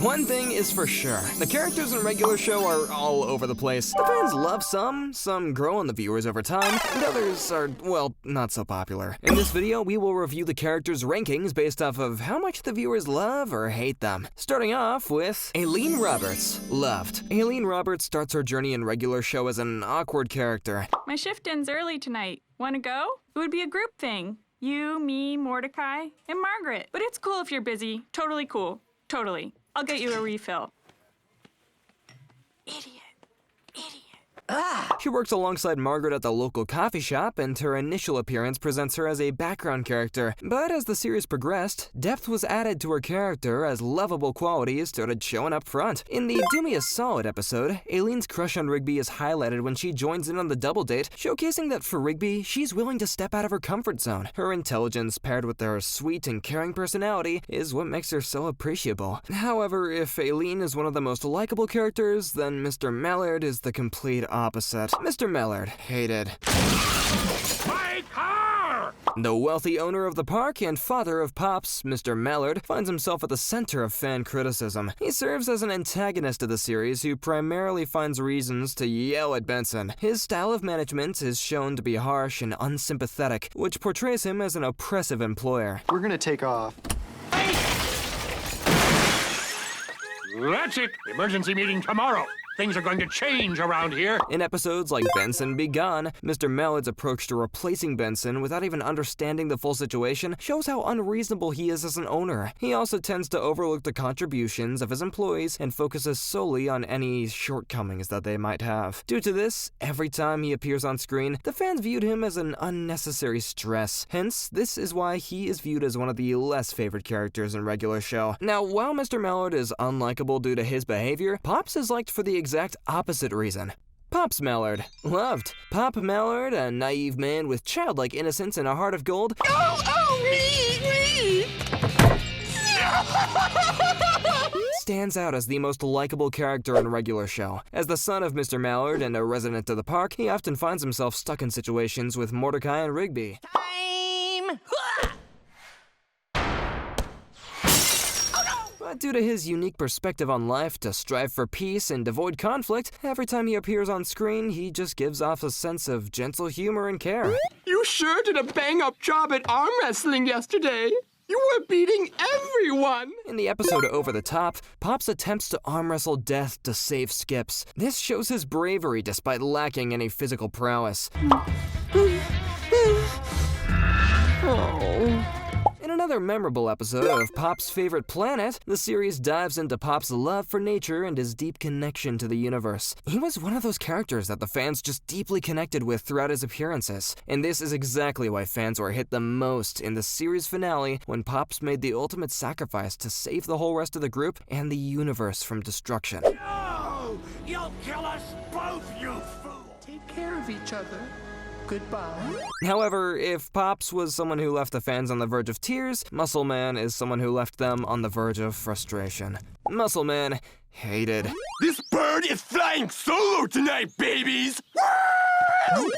One thing is for sure, the characters in regular show are all over the place. The fans love some grow on the viewers over time, and others are, well, not so popular. In this video, we will review the characters' rankings based off of how much the viewers love or hate them. Starting off with Aileen Roberts, loved. Aileen Roberts starts her journey in regular show as an awkward character. My shift ends early tonight. Wanna go? It would be a group thing. You, me, Mordecai, and Margaret. But it's cool if you're busy. Totally cool. Totally. I'll get you a refill. Idiot. She works alongside Margaret at the local coffee shop, and her initial appearance presents her as a background character. But as the series progressed, depth was added to her character as lovable qualities started showing up front. In the Do Me a Solid episode, Aileen's crush on Rigby is highlighted when she joins in on the double date, showcasing that for Rigby, she's willing to step out of her comfort zone. Her intelligence paired with her sweet and caring personality is what makes her so appreciable. However, if Aileen is one of the most likable characters, then Mr. Mallard is the complete opposite. Mr. Mallard, hated. My car! The wealthy owner of the park and father of Pops, Mr. Mallard, finds himself at the center of fan criticism. He serves as an antagonist of the series who primarily finds reasons to yell at Benson. His style of management is shown to be harsh and unsympathetic, which portrays him as an oppressive employer. We're gonna take off. That's it! Emergency meeting tomorrow. Things are going to change around here. In episodes like Benson Be Gone, Mr. Mallard's approach to replacing Benson without even understanding the full situation shows how unreasonable he is as an owner. He also tends to overlook the contributions of his employees and focuses solely on any shortcomings that they might have. Due to this, every time he appears on screen, the fans viewed him as an unnecessary stress. Hence, this is why he is viewed as one of the less favored characters in regular show. Now, while Mr. Mallard is unlikable due to his behavior, Pops is liked for the exact opposite reason. Pops Mallard, loved. Pop Mallard, a naive man with childlike innocence and a heart of gold, me! stands out as the most likable character in regular show. As the son of Mr. Mallard and a resident of the park, he often finds himself stuck in situations with Mordecai and Rigby. But due to his unique perspective on life to strive for peace and avoid conflict, every time he appears on screen, he just gives off a sense of gentle humor and care. You sure did a bang-up job at arm wrestling yesterday. You were beating everyone. In the episode Over the Top, Pops attempts to arm wrestle Death to save Skips. This shows his bravery despite lacking any physical prowess. In another memorable episode of Pop's Favorite Planet, the series dives into Pop's love for nature and his deep connection to the universe. He was one of those characters that the fans just deeply connected with throughout his appearances, and this is exactly why fans were hit the most in the series finale when Pops made the ultimate sacrifice to save the whole rest of the group and the universe from destruction. No! You'll kill us both, you fool! Take care of each other. Goodbye. However, if Pops was someone who left the fans on the verge of tears, Muscle Man is someone who left them on the verge of frustration. Muscle Man, hated. This bird is flying solo tonight, babies!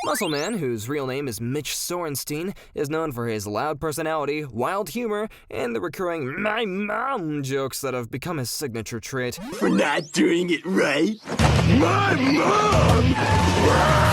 Muscle Man, whose real name is Mitch Sorenstein, is known for his loud personality, wild humor, and the recurring "my mom" jokes that have become his signature trait. For not doing it right. My mom!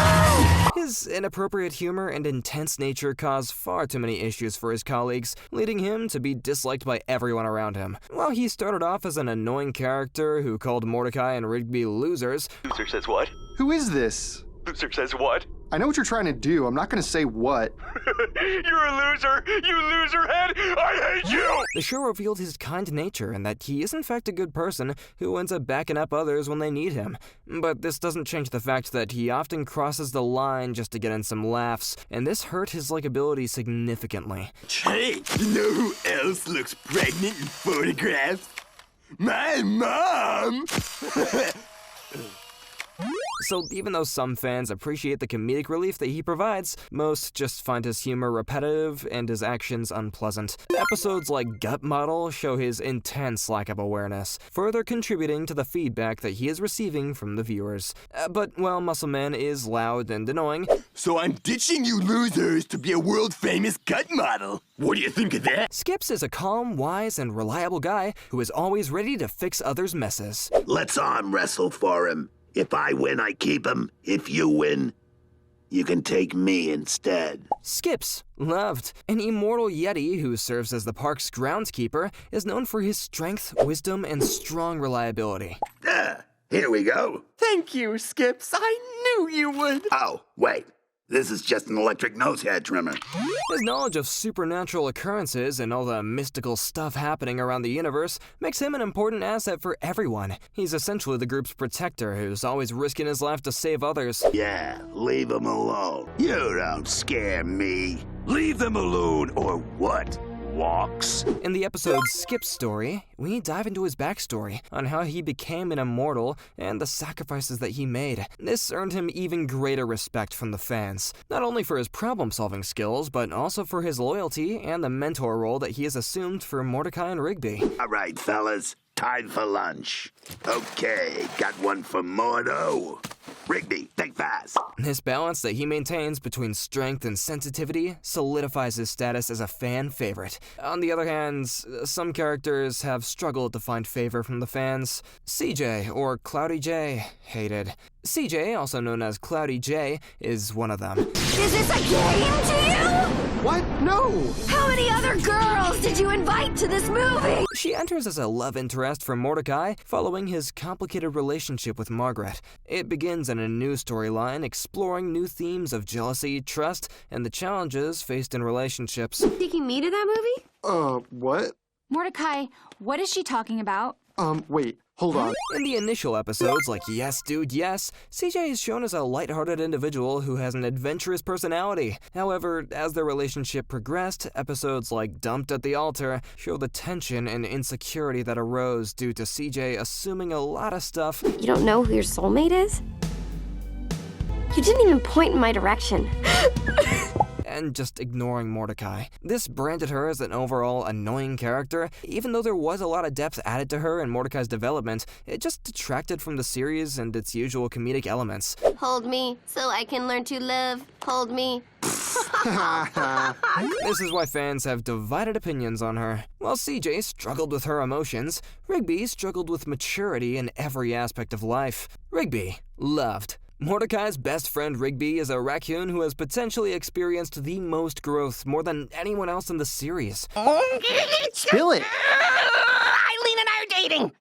His inappropriate humor and intense nature cause far too many issues for his colleagues, leading him to be disliked by everyone around him. While he started off as an annoying character who called Mordecai and Rigby losers, Loser says what? Who is this? Loser says what? I know what you're trying to do. I'm not gonna say what. You're a loser! You loserhead! I hate you! the show revealed his kind nature and that he is in fact a good person who ends up backing up others when they need him. But this doesn't change the fact that he often crosses the line just to get in some laughs, and this hurt his likability significantly. Hey, you know who else looks pregnant in photographs? My mom! So even though some fans appreciate the comedic relief that he provides, most just find his humor repetitive and his actions unpleasant. Episodes like Gut Model show his intense lack of awareness, further contributing to the feedback that he is receiving from the viewers. But while Muscle Man is loud and annoying, So I'm ditching you losers to be a world-famous gut model. What do you think of that? Skips is a calm, wise, and reliable guy who is always ready to fix others' messes. Let's arm wrestle for him. If I win, I keep him. If you win, you can take me instead. Skips, loved. An immortal Yeti who serves as the park's groundskeeper, is known for his strength, wisdom, and strong reliability. Here we go. Thank you, Skips. I knew you would. Oh, wait. This is just an electric nose hair trimmer. His knowledge of supernatural occurrences and all the mystical stuff happening around the universe makes him an important asset for everyone. He's essentially the group's protector who's always risking his life to save others. Yeah, leave him alone. You don't scare me. Leave them alone, or what? Walks. In the episode Skip's Story, we dive into his backstory on how he became an immortal and the sacrifices that he made. This earned him even greater respect from the fans, not only for his problem-solving skills, but also for his loyalty and the mentor role that he has assumed for Mordecai and Rigby. All right, fellas. Time for lunch. Okay, got one for Mordo. Rigby, think fast. This balance that he maintains between strength and sensitivity solidifies his status as a fan favorite. On the other hand, some characters have struggled to find favor from the fans. CJ, or Cloudy J, hated. CJ, also known as Cloudy J, is one of them. Is this a game to you? What? No! How many other girls did you invite to this movie? She enters as a love interest for Mordecai following his complicated relationship with Margaret. It begins in a new storyline exploring new themes of jealousy, trust, and the challenges faced in relationships. Taking me to that movie? What? Mordecai, what is she talking about? Wait, hold on. In the initial episodes, like Yes Dude Yes, CJ is shown as a lighthearted individual who has an adventurous personality. However, as their relationship progressed, episodes like Dumped at the Altar show the tension and insecurity that arose due to CJ assuming a lot of stuff. You don't know who your soulmate is? You didn't even point in my direction. And just ignoring Mordecai. This branded her as an overall annoying character. Even though there was a lot of depth added to her and Mordecai's development, it just detracted from the series and its usual comedic elements. Hold me so I can learn to love. Hold me. This is why fans have divided opinions on her. While CJ struggled with her emotions, Rigby struggled with maturity in every aspect of life. Rigby, loved. Mordecai's best friend Rigby is a raccoon who has potentially experienced the most growth more than anyone else in the series. Spill it! Eileen and I are dating!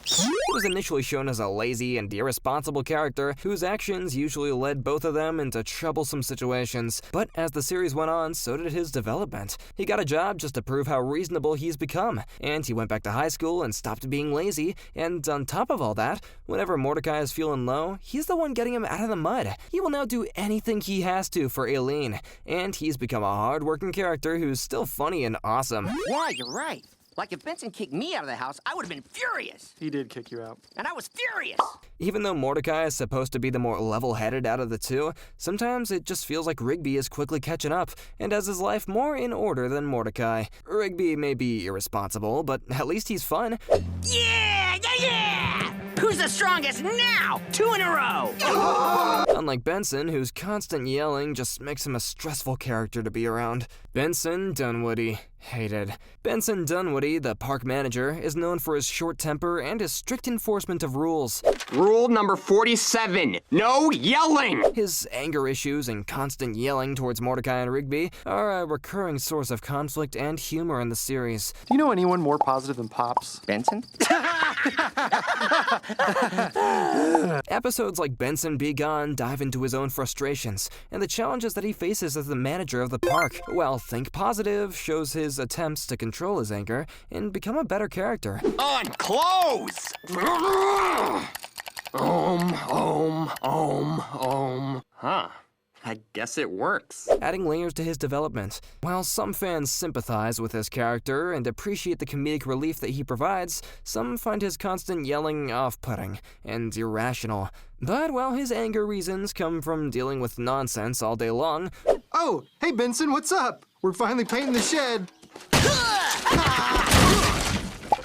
He was initially shown as a lazy and irresponsible character whose actions usually led both of them into troublesome situations. But as the series went on, so did his development. He got a job just to prove how reasonable he's become, and he went back to high school and stopped being lazy, and on top of all that, whenever Mordecai is feeling low, he's the one getting him out of the mud. He will now do anything he has to for Aileen, and he's become a hard-working character who's still funny and awesome. Yeah, you're right. Like, if Benson kicked me out of the house, I would have been furious. He did kick you out. And I was furious. Even though Mordecai is supposed to be the more level-headed out of the two, sometimes it just feels like Rigby is quickly catching up and has his life more in order than Mordecai. Rigby may be irresponsible, but at least he's fun. Yeah! Who's the strongest now? 2 in a row! Unlike Benson, whose constant yelling just makes him a stressful character to be around. Benson Dunwoody, hated. Benson Dunwoody, the park manager, is known for his short temper and his strict enforcement of rules. Rule number 47, no yelling! His anger issues and constant yelling towards Mordecai and Rigby are a recurring source of conflict and humor in the series. Do you know anyone more positive than Pops? Benson? Episodes like Benson Be Gone dive into his own frustrations and the challenges that he faces as the manager of the park, while Think Positive shows his attempts to control his anger and become a better character. On close! Huh. I guess it works. adding layers to his development. While some fans sympathize with his character and appreciate the comedic relief that he provides, some find his constant yelling off-putting and irrational. But while his anger reasons come from dealing with nonsense all day long, Oh, hey Benson, what's up? We're finally painting the shed.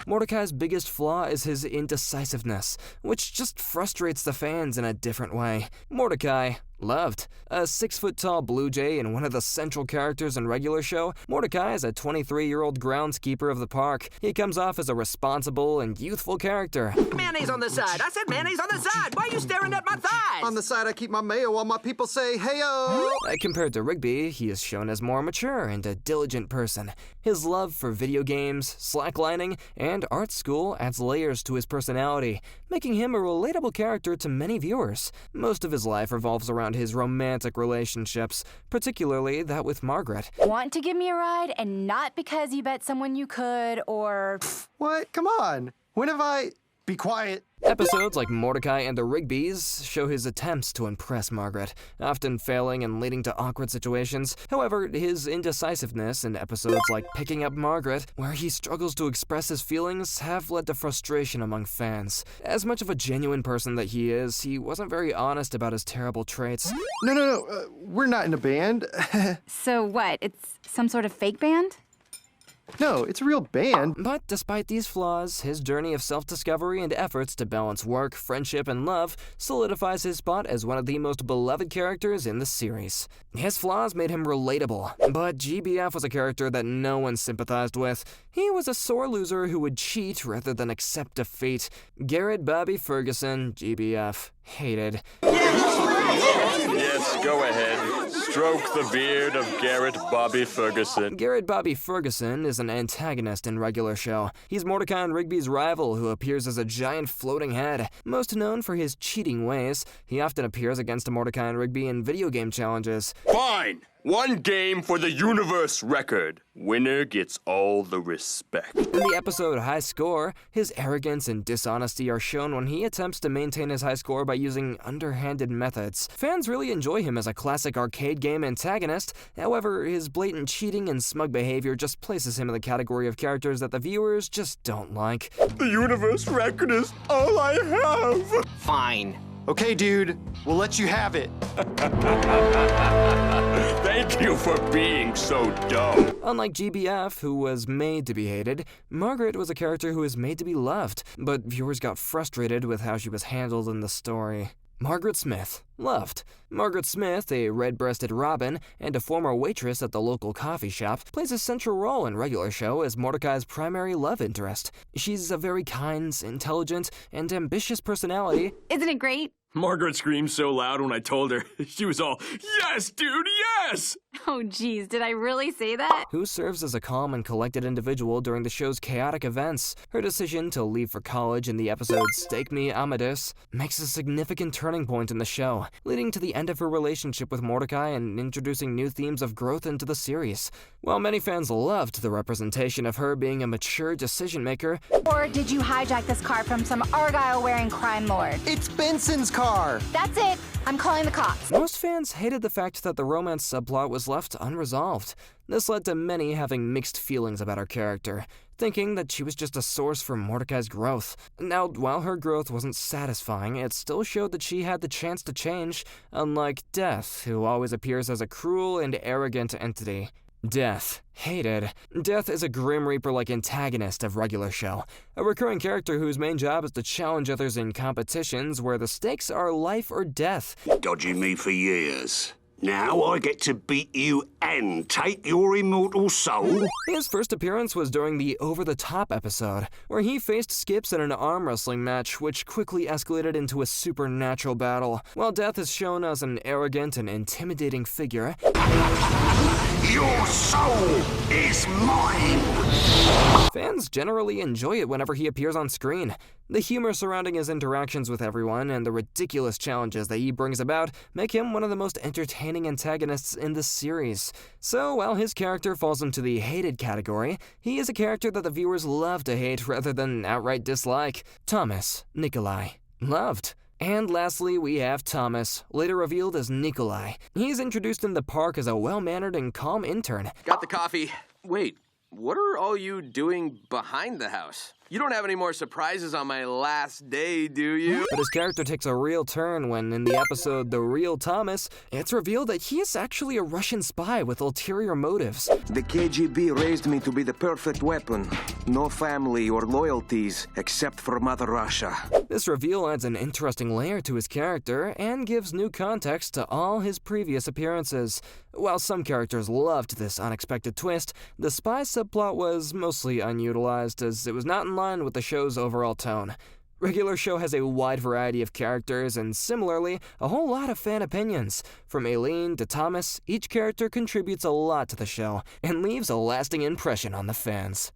Mordecai's biggest flaw is his indecisiveness, which just frustrates the fans in a different way. Mordecai, loved. A 6-foot-tall blue jay and one of the central characters in regular show, Mordecai is a 23-year-old groundskeeper of the park. He comes off as a responsible and youthful character. Mayonnaise on the side. I said mayonnaise on the side. Why are you staring at my thighs? On the side, I keep my mayo while my people say, hey-o. Compared to Rigby, he is shown as more mature and a diligent person. His love for video games, slacklining, and art school adds layers to his personality, making him a relatable character to many viewers. Most of his life revolves around his romantic relationships, particularly that with Margaret. Want to give me a ride, and not because you bet someone you could, or... What? Come on. When have I... Be quiet. Episodes like Mordecai and the Rigbys show his attempts to impress Margaret, often failing and leading to awkward situations. However, his indecisiveness in episodes like Picking Up Margaret, where he struggles to express his feelings, have led to frustration among fans. As much of a genuine person that he is, he wasn't very honest about his terrible traits. No. We're not in a band. So what, it's some sort of fake band? No, it's a real band. But despite these flaws, his journey of self-discovery and efforts to balance work, friendship, and love solidifies his spot as one of the most beloved characters in the series. His flaws made him relatable, but GBF was a character that no one sympathized with. He was a sore loser who would cheat rather than accept defeat. Garrett Bobby Ferguson, GBF, hated. Yes, go ahead. Stroke the beard of Garrett Bobby Ferguson. Garrett Bobby Ferguson is an antagonist in regular show. He's Mordecai and Rigby's rival who appears as a giant floating head. Most known for his cheating ways, he often appears against Mordecai and Rigby in video game challenges. Fine. One game for the universe record. Winner gets all the respect. In the episode High Score, his arrogance and dishonesty are shown when he attempts to maintain his high score by using underhanded methods. Fans really enjoy him as a classic arcade game antagonist. However, his blatant cheating and smug behavior just places him in the category of characters that the viewers just don't like. The universe record is all I have. Fine. Okay, dude, we'll let you have it. Thank you for being so dumb. Unlike GBF, who was made to be hated, Margaret was a character who was made to be loved, but viewers got frustrated with how she was handled in the story. Margaret Smith, loved. Margaret Smith, a red-breasted robin and a former waitress at the local coffee shop, plays a central role in regular show as Mordecai's primary love interest. She's a very kind, intelligent, and ambitious personality. Isn't it great? Margaret screamed so loud when I told her. She was all, yes, dude, yes! Oh, geez, did I really say that? Who serves as a calm and collected individual during the show's chaotic events. Her decision to leave for college in the episode Stake Me Amadeus makes a significant turning point in the show, leading to the end of her relationship with Mordecai and introducing new themes of growth into the series. While many fans loved the representation of her being a mature decision-maker, Or did you hijack this car from some Argyle-wearing crime lord? It's Benson's car. That's it. I'm calling the cops. most fans hated the fact that the romance subplot was left unresolved. This led to many having mixed feelings about her character, thinking that she was just a source for Mordecai's growth. Now, while her growth wasn't satisfying, it still showed that she had the chance to change, unlike Death, who always appears as a cruel and arrogant entity. Death. Hated. Death is a Grim Reaper-like antagonist of regular show, a recurring character whose main job is to challenge others in competitions where the stakes are life or death. Dodging me for years. Now I get to beat you and take your immortal soul? His first appearance was during the Over the Top episode, where he faced Skips in an arm wrestling match, which quickly escalated into a supernatural battle. While Death is shown as an arrogant and intimidating figure, Your soul is mine! fans generally enjoy it whenever he appears on screen. The humor surrounding his interactions with everyone and the ridiculous challenges that he brings about make him one of the most entertaining antagonists in the series. So, while his character falls into the hated category, he is a character that the viewers love to hate rather than outright dislike. Thomas, Nikolai, loved. And lastly, we have Thomas, later revealed as Nikolai. He's introduced in the park as a well-mannered and calm intern. Got the coffee. Wait, what are all you doing behind the house? You don't have any more surprises on my last day, do you? But his character takes a real turn when, in the episode The Real Thomas, it's revealed that he is actually a Russian spy with ulterior motives. The KGB raised me to be the perfect weapon. No family or loyalties except for Mother Russia. This reveal adds an interesting layer to his character and gives new context to all his previous appearances. While some characters loved this unexpected twist, the spy subplot was mostly unutilized as it was not in line with the show's overall tone. Regular Show has a wide variety of characters and, similarly, a whole lot of fan opinions. From Aileen to Thomas, each character contributes a lot to the show and leaves a lasting impression on the fans.